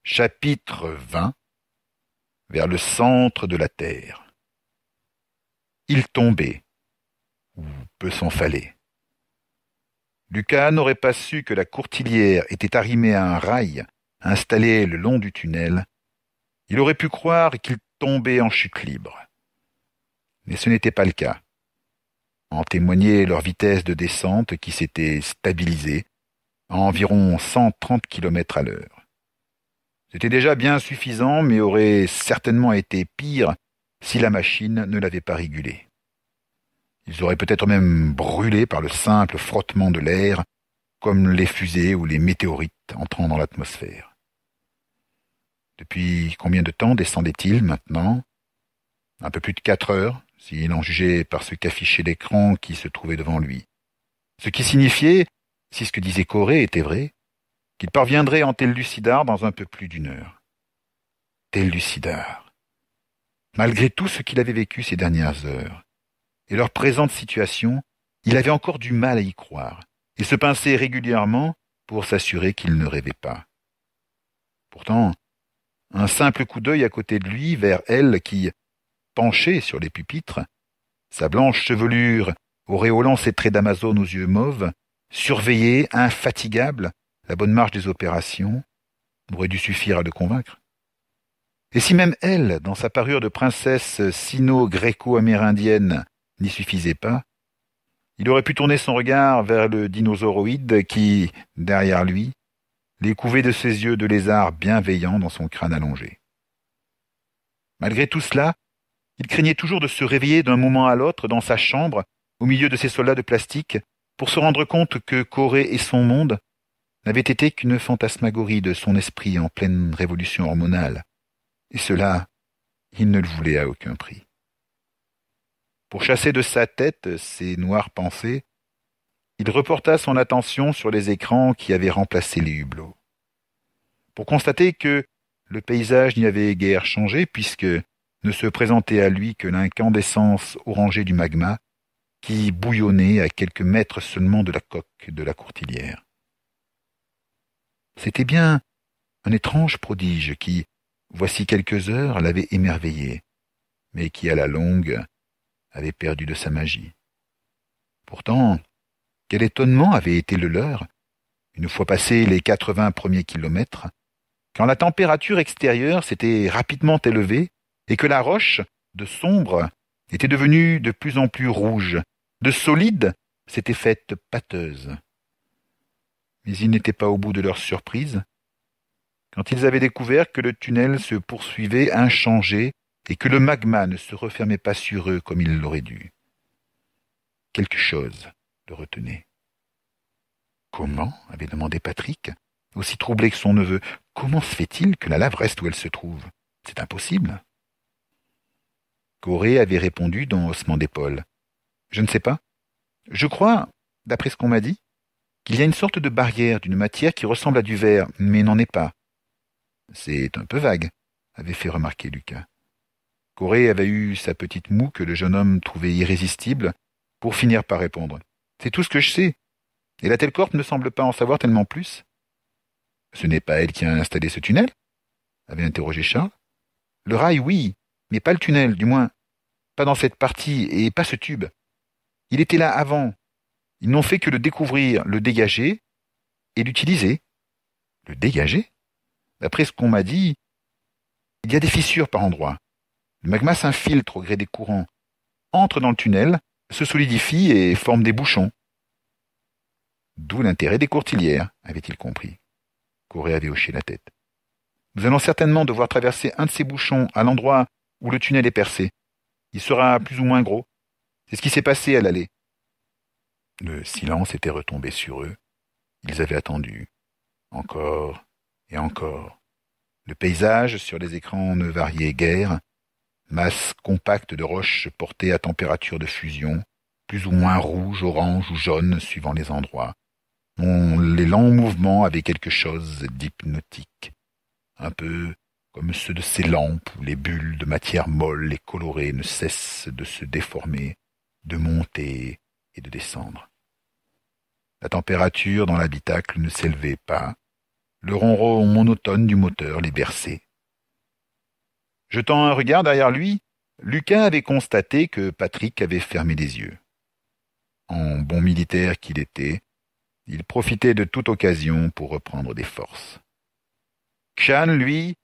Chapitre 20. Vers le centre de la terre. Il tombait, ou peu s'en fallait. Lucas n'aurait pas su que la courtilière était arrimée à un rail installé le long du tunnel. Il aurait pu croire qu'il tombait en chute libre. Mais ce n'était pas le cas. En témoignait leur vitesse de descente qui s'était stabilisée à environ 130 km à l'heure. C'était déjà bien suffisant, mais aurait certainement été pire si la machine ne l'avait pas régulé. Ils auraient peut-être même brûlé par le simple frottement de l'air, comme les fusées ou les météorites entrant dans l'atmosphère. Depuis combien de temps descendait-il maintenant? Un peu plus de 4 heures, s'il en jugeait par ce qu'affichait l'écran qui se trouvait devant lui. Ce qui signifiait, si ce que disait Corée était vrai, qu'il parviendrait en Tellucidar dans un peu plus d'une heure. Tellucidar. Malgré tout ce qu'il avait vécu ces dernières heures, et leur présente situation, il avait encore du mal à y croire, et se pinçait régulièrement pour s'assurer qu'il ne rêvait pas. Pourtant, un simple coup d'œil à côté de lui vers elle qui, penchée sur les pupitres, sa blanche chevelure auréolant ses traits d'Amazone aux yeux mauves, surveillait, infatigable, la bonne marche des opérations, aurait dû suffire à le convaincre. Et si même elle, dans sa parure de princesse sino-gréco-amérindienne, n'y suffisait pas, il aurait pu tourner son regard vers le dinosauroïde qui, derrière lui, les couvait de ses yeux de lézard bienveillant dans son crâne allongé. Malgré tout cela, il craignait toujours de se réveiller d'un moment à l'autre dans sa chambre, au milieu de ses soldats de plastique, pour se rendre compte que Corée et son monde n'avaient été qu'une fantasmagorie de son esprit en pleine révolution hormonale. Et cela, il ne le voulait à aucun prix. Pour chasser de sa tête ces noires pensées, il reporta son attention sur les écrans qui avaient remplacé les hublots. Pour constater que le paysage n'y avait guère changé, puisque ne se présentait à lui que l'incandescence orangée du magma qui bouillonnait à quelques mètres seulement de la coque de la courtilière. C'était bien un étrange prodige qui, voici quelques heures, l'avait émerveillé, mais qui, à la longue, avait perdu de sa magie. Pourtant, quel étonnement avait été le leur, une fois passés les 80 premiers kilomètres, quand la température extérieure s'était rapidement élevée et que la roche, de sombre, était devenue de plus en plus rouge, de solide s'était faite pâteuse. Mais ils n'étaient pas au bout de leur surprise, quand ils avaient découvert que le tunnel se poursuivait inchangé et que le magma ne se refermait pas sur eux comme il l'aurait dû. Quelque chose le retenait. Comment avait demandé Patrick, aussi troublé que son neveu. Comment se fait-il que la lave reste où elle se trouve? C'est impossible. Corée avait répondu d'un haussement d'épaule. Je ne sais pas. Je crois, d'après ce qu'on m'a dit, qu'il y a une sorte de barrière d'une matière qui ressemble à du verre, mais n'en est pas. C'est un peu vague, avait fait remarquer Lucas. Corée avait eu sa petite moue que le jeune homme trouvait irrésistible, pour finir par répondre. C'est tout ce que je sais. Et la Telcorp ne semble pas en savoir tellement plus. Ce n'est pas elle qui a installé ce tunnel? Avait interrogé Charles. Le rail, oui, mais pas le tunnel, du moins, pas dans cette partie, et pas ce tube. Il était là avant. Ils n'ont fait que le découvrir, le dégager, et l'utiliser. Le dégager? D'après ce qu'on m'a dit, il y a des fissures par endroits. Le magma s'infiltre au gré des courants, entre dans le tunnel, se solidifie et forme des bouchons. D'où l'intérêt des courtilières, avait-il compris. Corée avait hoché la tête. Nous allons certainement devoir traverser un de ces bouchons à l'endroit où le tunnel est percé. Il sera plus ou moins gros. C'est ce qui s'est passé à l'aller. Le silence était retombé sur eux. Ils avaient attendu. Encore et encore. Le paysage sur les écrans ne variait guère. Masse compacte de roches portées à température de fusion, plus ou moins rouge, orange ou jaune suivant les endroits, dont les lents mouvements avaient quelque chose d'hypnotique, un peu comme ceux de ces lampes où les bulles de matière molle et colorée ne cessent de se déformer, de monter et de descendre. La température dans l'habitacle ne s'élevait pas, Le ronron monotone du moteur les berçait. Jetant un regard derrière lui, Lucas avait constaté que Patrick avait fermé les yeux. En bon militaire qu'il était, il profitait de toute occasion pour reprendre des forces. Kshan, lui,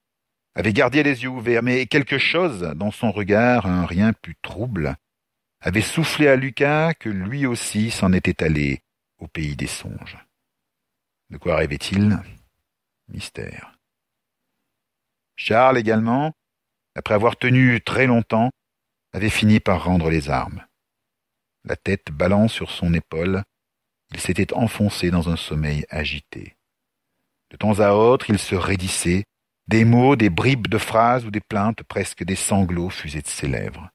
avait gardé les yeux ouverts, mais quelque chose dans son regard, un rien plus trouble, avait soufflé à Lucas que lui aussi s'en était allé au pays des songes. De quoi rêvait-il? Mystère. Charles également, après avoir tenu très longtemps, avait fini par rendre les armes. La tête ballant sur son épaule, il s'était enfoncé dans un sommeil agité. De temps à autre, il se raidissait, des mots, des bribes de phrases ou des plaintes, presque des sanglots fusaient de ses lèvres.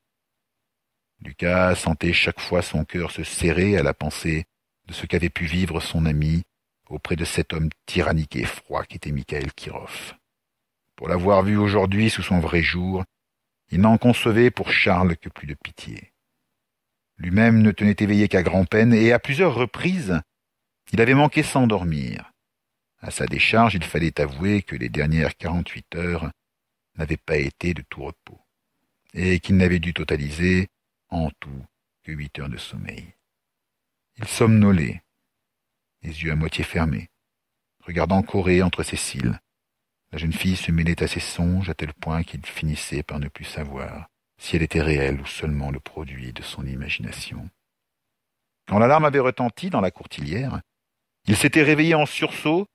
Lucas sentait chaque fois son cœur se serrer à la pensée de ce qu'avait pu vivre son ami auprès de cet homme tyrannique et froid qu'était Mikhaïl Kirov. Pour l'avoir vu aujourd'hui sous son vrai jour, il n'en concevait pour Charles que plus de pitié. Lui-même ne tenait éveillé qu'à grand-peine, et à plusieurs reprises, il avait manqué s'endormir. À sa décharge, il fallait avouer que les dernières 48 heures n'avaient pas été de tout repos, et qu'il n'avait dû totaliser, en tout, que 8 heures de sommeil. Il somnolait, les yeux à moitié fermés, regardant Corée entre ses cils. La jeune fille se mêlait à ses songes à tel point qu'il finissait par ne plus savoir si elle était réelle ou seulement le produit de son imagination. Quand l'alarme avait retenti dans la courtilière, il s'était réveillé en sursaut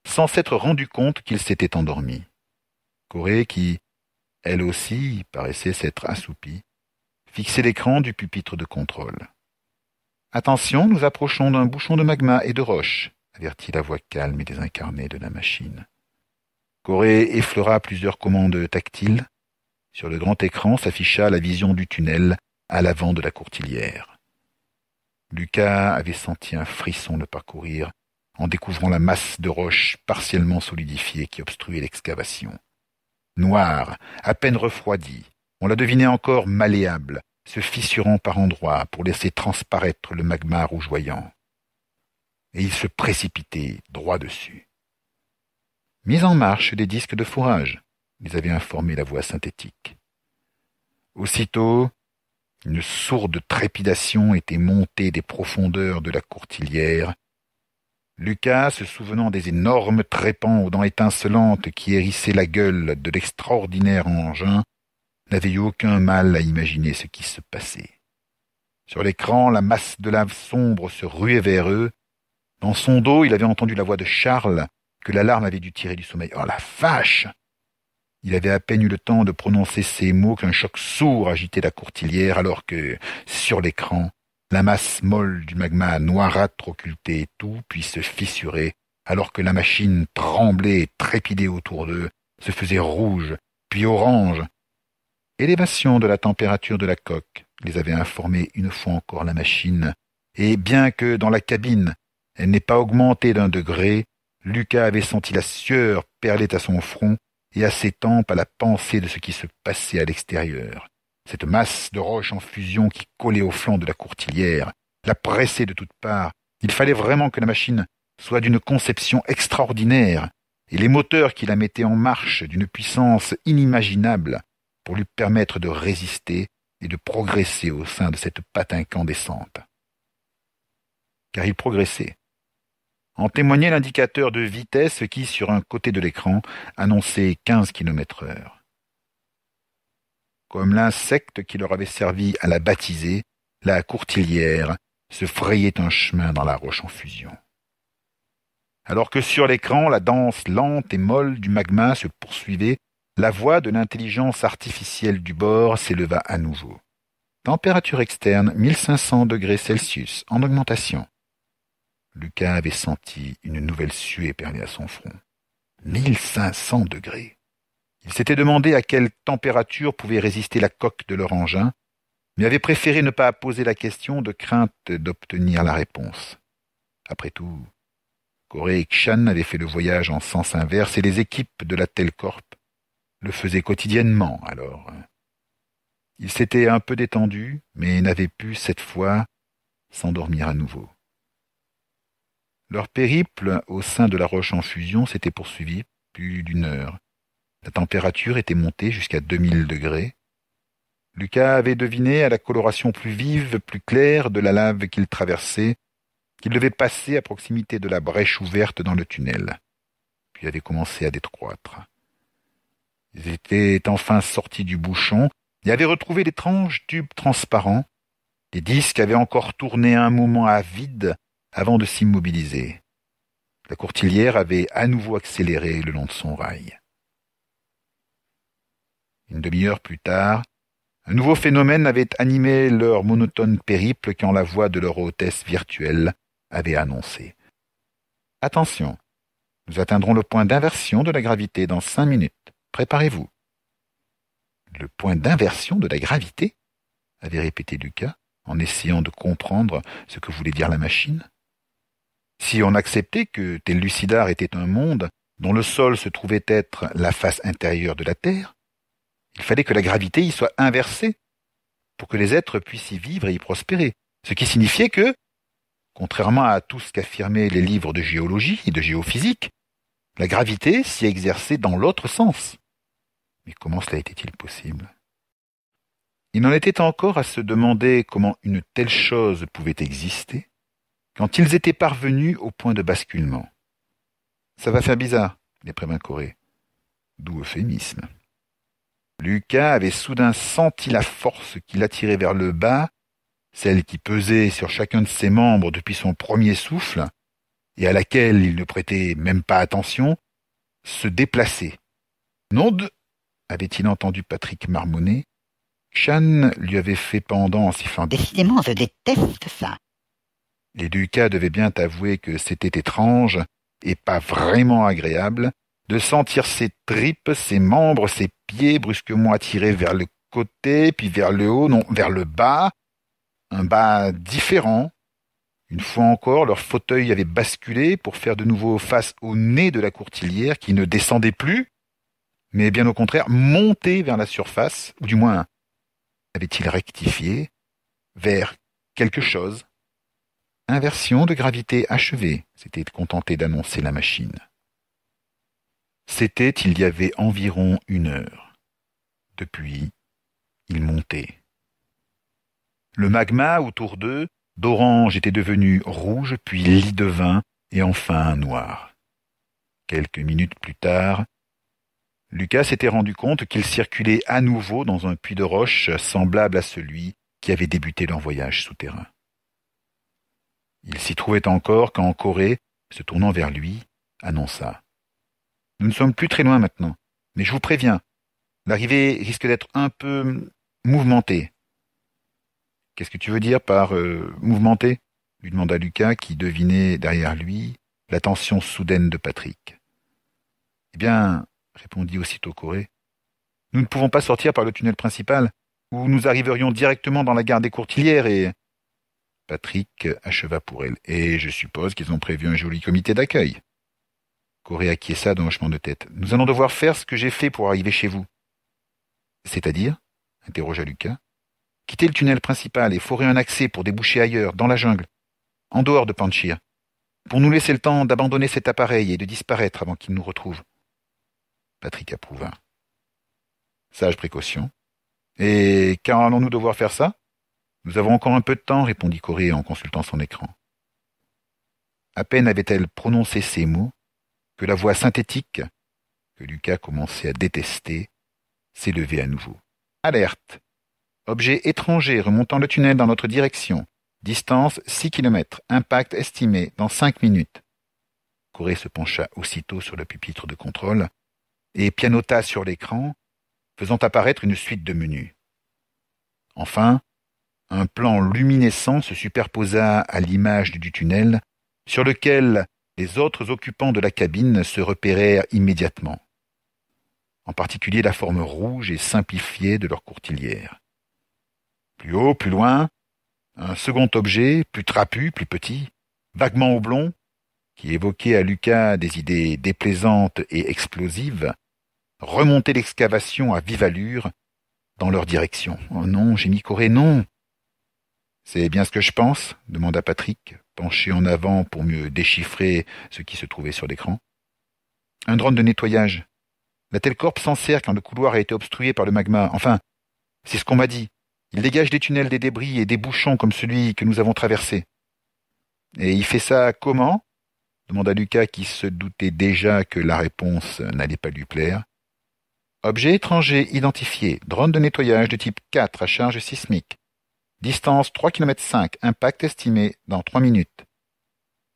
sans s'être rendu compte qu'il s'était endormi. Corée, qui, elle aussi, paraissait s'être assoupie, fixait l'écran du pupitre de contrôle. « Attention, nous approchons d'un bouchon de magma et de roche », avertit la voix calme et désincarnée de la machine. Corée effleura plusieurs commandes tactiles. Sur le grand écran s'afficha la vision du tunnel à l'avant de la courtilière. Lucas avait senti un frisson le parcourir en découvrant la masse de roches partiellement solidifiée qui obstruait l'excavation. Noire, à peine refroidie, on la devinait encore malléable, se fissurant par endroits pour laisser transparaître le magma rougeoyant. Et il se précipitait droit dessus. Mise en marche des disques de fourrage, les avait informé la voix synthétique. Aussitôt, une sourde trépidation était montée des profondeurs de la courtilière. Lucas, se souvenant des énormes trépans aux dents étincelantes qui hérissaient la gueule de l'extraordinaire engin, n'avait eu aucun mal à imaginer ce qui se passait. Sur l'écran, la masse de lave sombre se ruait vers eux. Dans son dos, il avait entendu la voix de Charles, que l'alarme avait dû tirer du sommeil. « Oh la vache !» Il avait à peine eu le temps de prononcer ces mots qu'un choc sourd agitait la courtilière, alors que, sur l'écran, la masse molle du magma noirâtre occultait tout, puis se fissurait, alors que la machine tremblait et trépidait autour d'eux, se faisait rouge, puis orange. Élévation de la température de la coque, les avait informés une fois encore la machine, et bien que dans la cabine, elle n'ait pas augmenté d'1 degré, Lucas avait senti la sueur perler à son front et à ses tempes à la pensée de ce qui se passait à l'extérieur. Cette masse de roches en fusion qui collait au flanc de la courtilière, la pressait de toutes parts. Il fallait vraiment que la machine soit d'une conception extraordinaire, et les moteurs qui la mettaient en marche d'une puissance inimaginable pour lui permettre de résister et de progresser au sein de cette pâte incandescente. Car il progressait. En témoignait l'indicateur de vitesse qui, sur un côté de l'écran, annonçait 15 km/h. Comme l'insecte qui leur avait servi à la baptiser, la courtilière se frayait un chemin dans la roche en fusion. Alors que sur l'écran, la danse lente et molle du magma se poursuivait, la voix de l'intelligence artificielle du bord s'éleva à nouveau. Température externe 1500 degrés Celsius, en augmentation. Lucas avait senti une nouvelle suée perler à son front. 1500 degrés. Il s'était demandé à quelle température pouvait résister la coque de leur engin, mais avait préféré ne pas poser la question de crainte d'obtenir la réponse. Après tout, Corée et Kshan avaient fait le voyage en sens inverse et les équipes de la Telcorp le faisaient quotidiennement, alors. Il s'était un peu détendu, mais n'avait pu, cette fois, s'endormir à nouveau. Leur périple au sein de la roche en fusion s'était poursuivi plus d'une heure. La température était montée jusqu'à 2000 degrés. Lucas avait deviné à la coloration plus vive, plus claire de la lave qu'il traversait, qu'il devait passer à proximité de la brèche ouverte dans le tunnel, puis avait commencé à décroître. Ils étaient enfin sortis du bouchon et avaient retrouvé l'étrange tube transparent. Les disques avaient encore tourné un moment à vide avant de s'immobiliser. La courtilière avait à nouveau accéléré le long de son rail. Une demi-heure plus tard, un nouveau phénomène avait animé leur monotone périple quand la voix de leur hôtesse virtuelle avait annoncé. « Attention, nous atteindrons le point d'inversion de la gravité dans 5 minutes. Préparez-vous. » Le point d'inversion de la gravité, avait répété Lucas, en essayant de comprendre ce que voulait dire la machine. Si on acceptait que Tellucidar était un monde dont le sol se trouvait être la face intérieure de la Terre, il fallait que la gravité y soit inversée pour que les êtres puissent y vivre et y prospérer, ce qui signifiait que, contrairement à tout ce qu'affirmaient les livres de géologie et de géophysique, la gravité s'y exerçait dans l'autre sens. Mais comment cela était-il possible? Il en était encore à se demander comment une telle chose pouvait exister, quand ils étaient parvenus au point de basculement. Ça va faire bizarre, les prévint Corée. D'où euphémisme. Lucas avait soudain senti la force qui l'attirait vers le bas, celle qui pesait sur chacun de ses membres depuis son premier souffle, et à laquelle il ne prêtait même pas attention, se déplacer. Nom de... avait-il entendu Patrick marmonner. Chan lui avait fait pendant en sifflant. Décidément, je déteste ça. Et Lucas devait bien avouer que c'était étrange, et pas vraiment agréable, de sentir ses tripes, ses membres, ses pieds brusquement attirés vers le côté, puis vers le haut, non, vers le bas, un bas différent. Une fois encore, leur fauteuil avait basculé pour faire de nouveau face au nez de la courtilière qui ne descendait plus, mais bien au contraire montait vers la surface, ou du moins avait-il rectifié, vers quelque chose. Inversion de gravité achevée, s'était contenté d'annoncer la machine. C'était il y avait environ 1 heure. Depuis, il montait. Le magma autour d'eux, d'orange, était devenu rouge, puis lit de vin, et enfin noir. Quelques minutes plus tard, Lucas s'était rendu compte qu'il circulait à nouveau dans un puits de roche semblable à celui qui avait débuté leur voyage souterrain. Il s'y trouvait encore quand Corée, se tournant vers lui, annonça. « Nous ne sommes plus très loin maintenant, mais je vous préviens, l'arrivée risque d'être un peu mouvementée. » « Qu'est-ce que tu veux dire par mouvementée ?» lui demanda Lucas qui devinait derrière lui l'attention soudaine de Patrick. « Eh bien, répondit aussitôt Corée, nous ne pouvons pas sortir par le tunnel principal, où nous arriverions directement dans la gare des Courtilières et... » Patrick acheva pour elle. « Et je suppose qu'ils ont prévu un joli comité d'accueil. » Corée acquiesça d'un hochement de tête. « Nous allons devoir faire ce que j'ai fait pour arriver chez vous. »« C'est-à-dire » interrogea Lucas. « Quitter le tunnel principal et forer un accès pour déboucher ailleurs, dans la jungle, en dehors de Panchir, pour nous laisser le temps d'abandonner cet appareil et de disparaître avant qu'il nous retrouve. » Patrick approuva. « Sage précaution. Et quand allons-nous devoir faire ça ? » « Nous avons encore un peu de temps, répondit Corée en consultant son écran. À peine avait-elle prononcé ces mots que la voix synthétique, que Lucas commençait à détester, s'élevait à nouveau. Alerte. Objet étranger remontant le tunnel dans notre direction. Distance 6 km. Impact estimé dans 5 minutes. Corée se pencha aussitôt sur le pupitre de contrôle et pianota sur l'écran, faisant apparaître une suite de menus. Enfin, un plan luminescent se superposa à l'image du tunnel, sur lequel les autres occupants de la cabine se repérèrent immédiatement, en particulier la forme rouge et simplifiée de leur courtilière. Plus haut, plus loin, un second objet, plus trapu, plus petit, vaguement oblong, qui évoquait à Lucas des idées déplaisantes et explosives, remontait l'excavation à vive allure dans leur direction. « Oh non, gémit Corée, non !»« C'est bien ce que je pense ?» demanda Patrick, penché en avant pour mieux déchiffrer ce qui se trouvait sur l'écran. Un drone de nettoyage. La Telcorp s'en sert quand le couloir a été obstrué par le magma. Enfin, c'est ce qu'on m'a dit. Il dégage des tunnels, des débris et des bouchons comme celui que nous avons traversé. Et il fait ça comment? Demanda Lucas qui se doutait déjà que la réponse n'allait pas lui plaire. Objet étranger identifié. Drone de nettoyage de type 4 à charge sismique. Distance 3,5 km, impact estimé dans 3 minutes.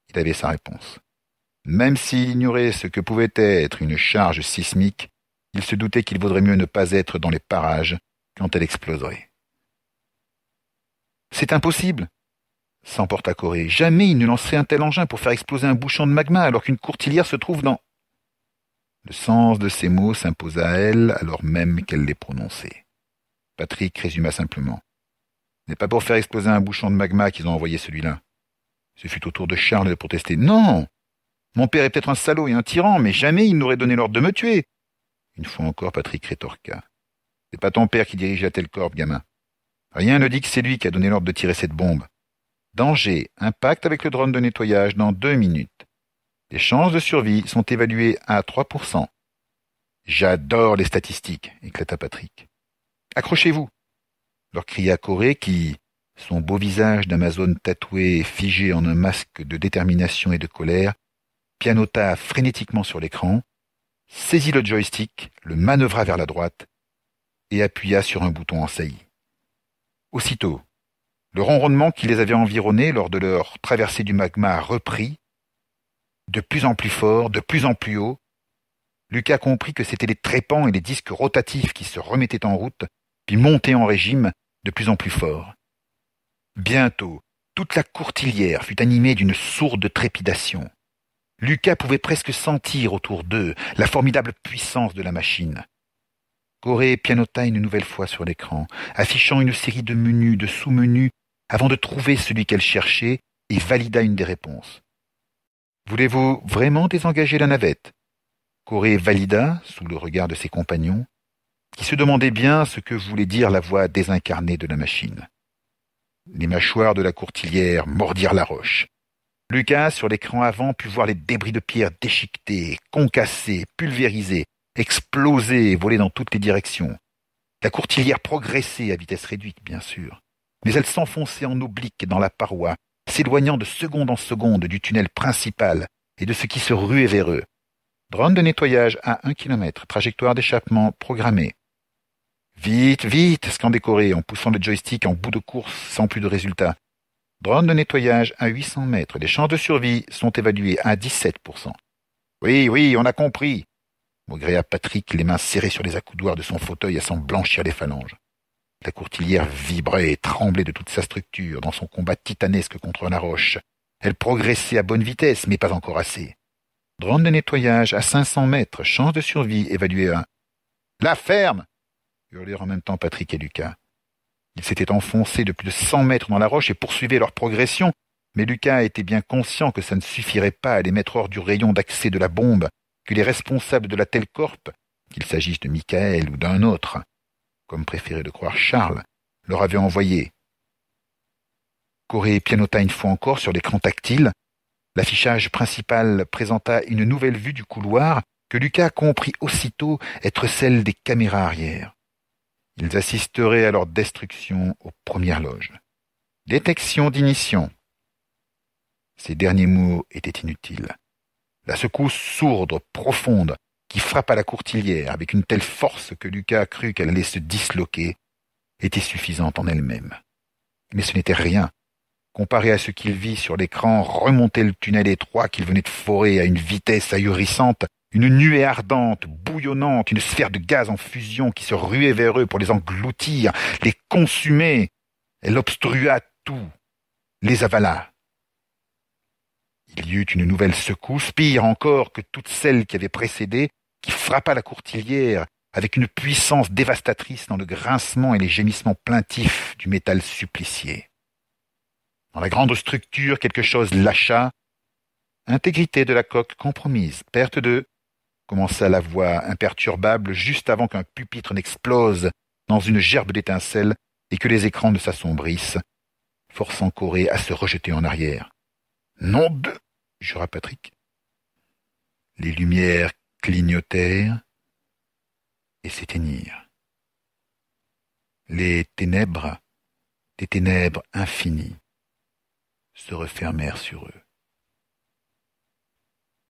Il avait sa réponse. Même s'il ignorait ce que pouvait être une charge sismique, il se doutait qu'il vaudrait mieux ne pas être dans les parages quand elle exploserait. C'est impossible, s'emporta Corée. Jamais il ne lancerait un tel engin pour faire exploser un bouchon de magma alors qu'une courtilière se trouve dans... Le sens de ces mots s'imposa à elle alors même qu'elle les prononçait. Patrick résuma simplement. Ce n'est pas pour faire exploser un bouchon de magma qu'ils ont envoyé celui-là. Ce fut au tour de Charles de protester. Non! Mon père est peut-être un salaud et un tyran, mais jamais il n'aurait donné l'ordre de me tuer. Une fois encore, Patrick rétorqua. C'est pas ton père qui dirige la Telcorp, gamin. Rien ne dit que c'est lui qui a donné l'ordre de tirer cette bombe. Danger, impact avec le drone de nettoyage dans 2 minutes. Les chances de survie sont évaluées à 3%. J'adore les statistiques, éclata Patrick. Accrochez-vous, leur cria Corée qui, son beau visage d'Amazone tatoué et figé en un masque de détermination et de colère, pianota frénétiquement sur l'écran, saisit le joystick, le manœuvra vers la droite et appuya sur un bouton en saillie. Aussitôt, le ronronnement qui les avait environnés lors de leur traversée du magma reprit, de plus en plus fort, de plus en plus haut. Lucas comprit que c'étaient les trépans et les disques rotatifs qui se remettaient en route, puis montaient en régime de plus en plus fort. Bientôt, toute la courtilière fut animée d'une sourde trépidation. Lucas pouvait presque sentir autour d'eux la formidable puissance de la machine. Corée pianota une nouvelle fois sur l'écran, affichant une série de menus, de sous-menus, avant de trouver celui qu'elle cherchait, et valida une des réponses. « Voulez-vous vraiment désengager la navette ?» Corée valida, sous le regard de ses compagnons, qui se demandaient bien ce que voulait dire la voix désincarnée de la machine. Les mâchoires de la courtilière mordirent la roche. Lucas, sur l'écran avant, put voir les débris de pierre déchiquetés, concassés, pulvérisés, exploser et voler dans toutes les directions. La courtilière progressait à vitesse réduite, bien sûr, mais elle s'enfonçait en oblique dans la paroi, s'éloignant de seconde en seconde du tunnel principal et de ce qui se ruait vers eux. Drone de nettoyage à 1 km, trajectoire d'échappement programmée. Vite, vite, scandait Corée en poussant le joystick en bout de course sans plus de résultat. Drone de nettoyage à 800 mètres, les chances de survie sont évaluées à 17%. Oui, oui, on a compris, maugréa Patrick, les mains serrées sur les accoudoirs de son fauteuil à s'en blanchir les phalanges. La courtilière vibrait et tremblait de toute sa structure dans son combat titanesque contre la roche. Elle progressait à bonne vitesse, mais pas encore assez. Drone de nettoyage à 500 mètres, chance de survie évaluée à... La ferme! Hurlèrent en même temps Patrick et Lucas. Ils s'étaient enfoncés de plus de 100 mètres dans la roche et poursuivaient leur progression, mais Lucas était bien conscient que ça ne suffirait pas à les mettre hors du rayon d'accès de la bombe, que les responsables de la Telcorp, qu'il s'agisse de Michael ou d'un autre, comme préférait le croire Charles, leur avaient envoyé. Corée pianota une fois encore sur l'écran tactile. L'affichage principal présenta une nouvelle vue du couloir que Lucas comprit aussitôt être celle des caméras arrière. Ils assisteraient à leur destruction aux premières loges. Détection d'ignition. Ces derniers mots étaient inutiles. La secousse sourde, profonde, qui frappa la courtilière avec une telle force que Lucas crut qu'elle allait se disloquer, était suffisante en elle-même. Mais ce n'était rien, comparé à ce qu'il vit sur l'écran remonter le tunnel étroit qu'il venait de forer à une vitesse ahurissante, une nuée ardente, bouillonnante, une sphère de gaz en fusion qui se ruait vers eux pour les engloutir, les consumer. Elle obstrua tout, les avala. Il y eut une nouvelle secousse, pire encore que toutes celles qui avaient précédé, qui frappa la courtilière avec une puissance dévastatrice dans le grincement et les gémissements plaintifs du métal supplicié. Dans la grande structure, quelque chose lâcha. Intégrité de la coque compromise, perte de... commença la voix imperturbable juste avant qu'un pupitre n'explose dans une gerbe d'étincelles et que les écrans ne s'assombrissent, forçant Corée à se rejeter en arrière. Nom de... jura Patrick. Les lumières clignotèrent et s'éteignirent. Les ténèbres, des ténèbres infinies, se refermèrent sur eux.